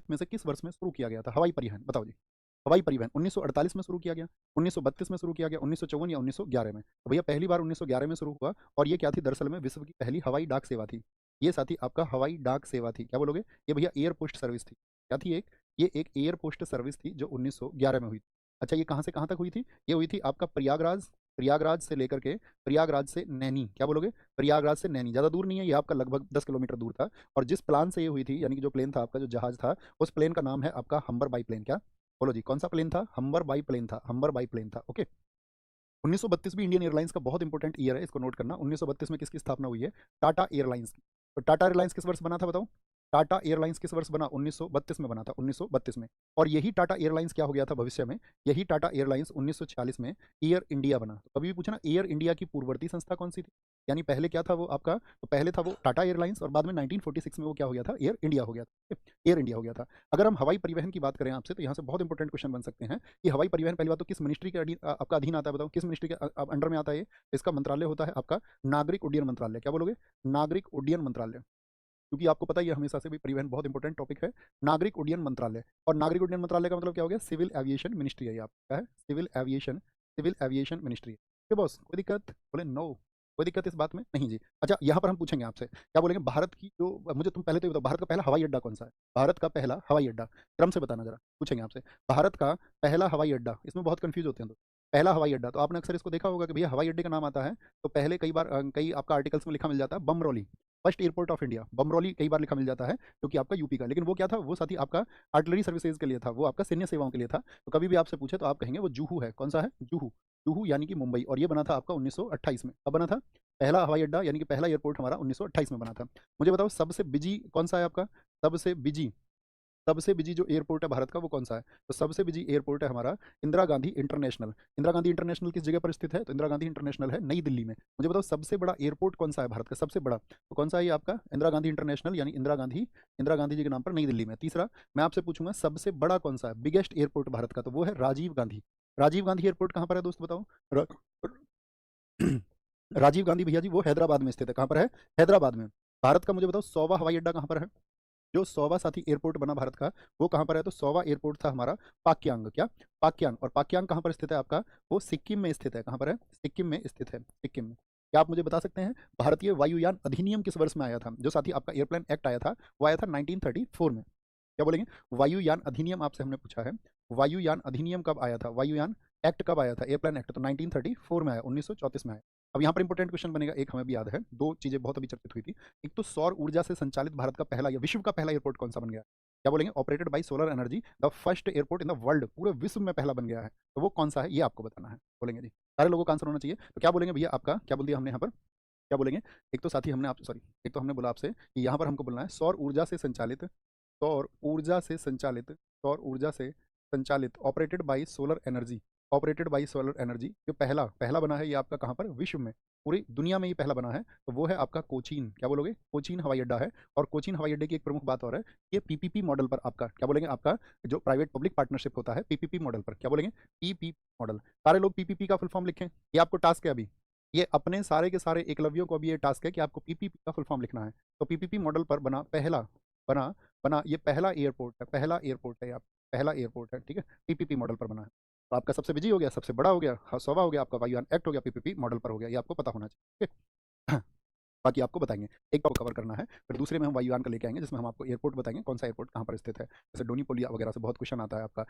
में से किस वर्ष में शुरू किया गया था हवाई परिवहन? बताओ जी। हवाई परिवहन 1948 में शुरू किया गया, 1932 में शुरू किया गया, 1954 या 1911 में? तो भैया पहली बार 1911 में शुरू हुआ और ये क्या थी दरअसल में विश्व की पहली हवाई डाक सेवा थी। ये साथी आपका हवाई डाक सेवा थी। क्या बोलोगे? ये भैया एयर पोस्ट सर्विस थी। क्या थी एक? ये एक एयर पोस्ट सर्विस थी जो 1911 में हुई थी। अच्छा ये कहाँ से कहाँ तक हुई थी? ये हुई थी आपका प्रयागराज, प्रयागराज से लेकर के प्रयागराज से नैनी। क्या बोलोगे? प्रयागराज से नैनी, ज़्यादा दूर नहीं है ये, आपका लगभग 10 किलोमीटर दूर था। और जिस प्लान से ये हुई थी यानी कि जो प्लेन था आपका, जो जहाज था, उस प्लेन का नाम है आपका हम्बर बाई प्लेन। क्या बोलो जी? कौन सा प्लेन था? हम्बर बाई प्लेन था, हम्बर बाई प्लेन था। ओके। 1932 भी इंडियन एयरलाइंस का बहुत इंपॉर्टेंट ईयर है, इसको नोट करना। 1932 में किसकी स्थापना हुई है? टाटा एयरलाइंस की। तो टाटा एयरलाइंस किस वर्ष बना था बताओ? टाटा एयरलाइंस किस वर्ष बना? 1932 में बना था, 1932 में। और यही टाटा एयरलाइंस क्या हो गया था भविष्य में? यही टाटा एयरलाइंस 1946 में एयर इंडिया बना। तो कभी भी पूछा ना एयर इंडिया की पूर्ववर्ती संस्था कौन सी थी, यानी पहले क्या था वो आपका? तो पहले था वो टाटा एयरलाइंस और बाद में 1946 में वो क्या हो गया था? एयर इंडिया हो गया था। एयर इंडिया हो गया था। अगर हम हवाई परिवहन की बात करें आपसे तो यहाँ से बहुत इंपॉर्टेंट क्वेश्चन बन सकते हैं कि हवाई परिवहन पहली बात तो किस मिनिस्ट्री के आपका अधीन आता है? बताओ किस मिनिस्ट्री के अंडर में आता है ये? इसका मंत्रालय होता है आपका नागरिक उड्डयन मंत्रालय। क्या बोलोगे? नागरिक उड्डयन मंत्रालय। क्योंकि आपको पता ही है हमेशा से भी परिवहन बहुत इंपॉर्टेंट टॉपिक है। नागरिक उड्डयन मंत्रालय, और नागरिक उड्डयन मंत्रालय का मतलब क्या हो गया? सिविल एविएशन मिनिस्ट्री है ये आपका। क्या है? Civil aviation ministry. ठीक है बॉस, कोई दिक्कत? बोले नो, कोई दिक्कत इस बात में नहीं जी। अच्छा यहाँ पर हम पूछेंगे आपसे, क्या बोलेंगे? भारत की जो, मुझे तुम पहले तो ये बताओ, भारत का पहला हवाई अड्डा कौन सा है? भारत का पहला हवाई अड्डा क्रम से बताना जरा, पूछेंगे आपसे। भारत का पहला हवाई अड्डा, इसमें बहुत कंफ्यूज होते हैं तो। पहला हवाई अड्डा, तो आपने अक्सर इसको देखा होगा कि भैया हवाई अड्डे का नाम आता है तो पहले कई बार कई आपका आर्टिकल्स में लिखा मिल जाता है Bamrauli. First airport of India Bamrauli कई बार लिखा मिल जाता है क्योंकि आपका यूपी का, लेकिन वो क्या था? वो साथी आपका आर्टिलरी सर्विसेज के लिए था, वो आपका सैन्य सेवाओं के लिए था। तो कभी भी आपसे पूछे तो आप कहेंगे वो जुहू है। कौन सा है? जुहू। जुहू यानी कि मुंबई, और ये बना था आपका 1928 में। कब बना था? पहला हवाई अड्डा यानी कि पहला एयरपोर्ट हमारा 1928 में बना था। मुझे बताओ सबसे बिजी कौन सा है आपका? सबसे बिजी, सबसे बिजी जो एयरपोर्ट है भारत का वो कौन सा है? तो सबसे बिजी एयरपोर्ट है हमारा इंदिरा गांधी इंटरनेशनल। इंदिरा गांधी इंटरनेशनल किस जगह पर स्थित है? तो इंदिरा गांधी इंटरनेशनल है नई दिल्ली में। मुझे बताओ सबसे बड़ा एयरपोर्ट कौन सा है भारत का? सबसे बड़ा तो कौन सा है ये आपका? इंदिरा गांधी इंटरनेशनल यानी इंदिरा गांधी जी के नाम पर नई दिल्ली में। तीसरा मैं आपसे पूछूंगा सबसे बड़ा कौन सा है? बिगेस्ट एयरपोर्ट भारत का, तो वो है राजीव गांधी। राजीव गांधी एयरपोर्ट कहाँ पर है दोस्त बताओ? र- राजीव गांधी भैया जी वो हैदराबाद में स्थित है। कहाँ पर है? हैदराबाद में। भारत का मुझे बताओ 100वां हवाई अड्डा कहाँ पर है? जो 100वां साथी एयरपोर्ट बना भारत का वो कहाँ पर है? तो 100वां एयरपोर्ट था हमारा पाक्यांग। क्या? पाक्यांग। और पाक्यांग कहाँ पर स्थित है आपका? वो सिक्किम में स्थित है। कहाँ पर है? सिक्किम में स्थित है, सिक्किम में। क्या आप मुझे बता सकते हैं भारतीय वायुयान अधिनियम किस वर्ष में आया था? जो साथी आपका एयरप्लेन एक्ट आया था वो आया था 1934 में। क्या बोलेंगे? वायुयान अधिनियम आपसे हमने पूछा है, वायुयान अधिनियम कब आया था? वायुयान एक्ट कब आया था? एयरप्लेन एक्ट तो 1934 में आया, 1934 में आया। अब यहाँ पर इंपॉर्टेंट क्वेश्चन बनेगा, एक हमें भी याद है, दो चीजें बहुत अभी चर्चित हुई थी। एक तो सौर ऊर्जा से संचालित भारत का पहला या विश्व का पहला एयरपोर्ट कौन सा बन गया? क्या बोलेंगे? Operated by solar energy, the first airport in the world, पूरे विश्व में पहला बन गया है। तो वो कौन सा है ये आपको बताना है। बोलेंगे जी, सारे लोगों का आंसर होना चाहिए। तो क्या बोलेंगे भैया आपका? क्या बोल दिया हमने यहाँ पर? क्या बोलेंगे? एक तो साथी हमने आप सॉरी, एक तो हमने बोला आपसे कि यहाँ पर हमको बोलना है सौर ऊर्जा से संचालित, सौर ऊर्जा से संचालित, सौर ऊर्जा से संचालित, operated by solar energy, operated by solar energy. जो पहला पहला बना है ये आपका कहाँ पर? विश्व में, पूरी दुनिया में ये पहला बना है। तो वो है आपका कोचीन। क्या बोलोगे? कोचीन हवाई अड्डा है। और कोचीन हवाई अड्डे की एक प्रमुख बात और है, ये पीपीपी मॉडल पर आपका, क्या बोलेंगे, आपका जो प्राइवेट पब्लिक पार्टनरशिप होता है पीपीपी मॉडल पर। क्या बोलेंगे? PPP model. सारे लोग पीपीपी का फुल फॉर्म लिखें, ये आपको टास्क है अभी। ये अपने सारे के सारे एकलव्यों को भी ये टास्क है कि आपको पीपीपी का फुल फॉर्म लिखना है। तो पीपीपी मॉडल पर बना पहला, बना बना ये पहला एयरपोर्ट है, पहला एयरपोर्ट है आप, पहला एयरपोर्ट है। ठीक है, पीपीपी मॉडल पर बना है। तो आपका सबसे बिजी हो गया, सबसे बड़ा हो गया, हाँ 100वां हो गया आपका, वायुयान एक्ट हो गया, पीपीपी मॉडल पर हो गया, ये आपको पता होना चाहिए। ठीक है? बाकी आपको बताएंगे, एक को कवर करना है, फिर दूसरे में हम वायुयान का लेके आएंगे जिसमें हम आपको एयरपोर्ट बताएंगे कौन सा एयरपोर्ट कहाँ पर स्थित है। जैसे डोनी पोलिया वगैरह से बहुत क्वेश्चन आता है आपका,